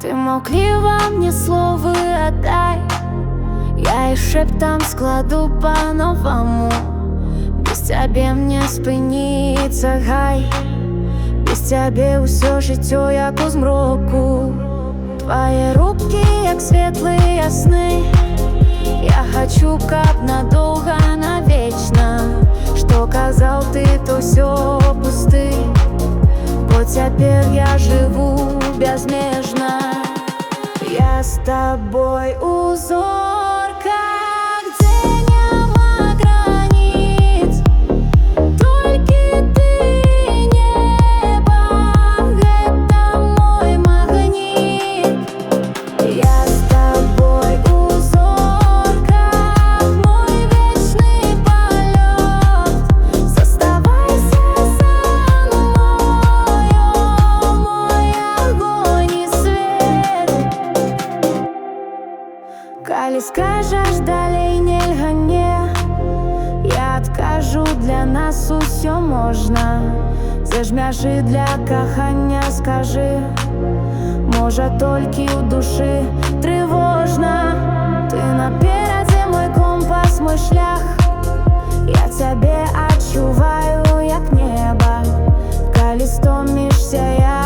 Ty мовклива мне слово отдай, я і шептом складу по-новому. Без тебе мне спиниться гай, без тебе усё життя як у змроку. Твои руки як светлые сны, я хочу каб надолго, навечно. Что казал ты, то всё пусты, бо теперь я живу безмежно. Я с тобой узорка, где нема границ, только ты и небо, это мой магнит. Я с тобой узорка, мой вечный полет. Заставайся со мною, мой огонь и свет. Калі скажаш далей нельга не, я адкажу, для нас усё можна. Це ж мяжы для кахання, скажы, можа толькі ў душы трывожна. Ты наперадзе, мой компас, мой шлях, я цябе адчуваю як неба. Калі стомішся, я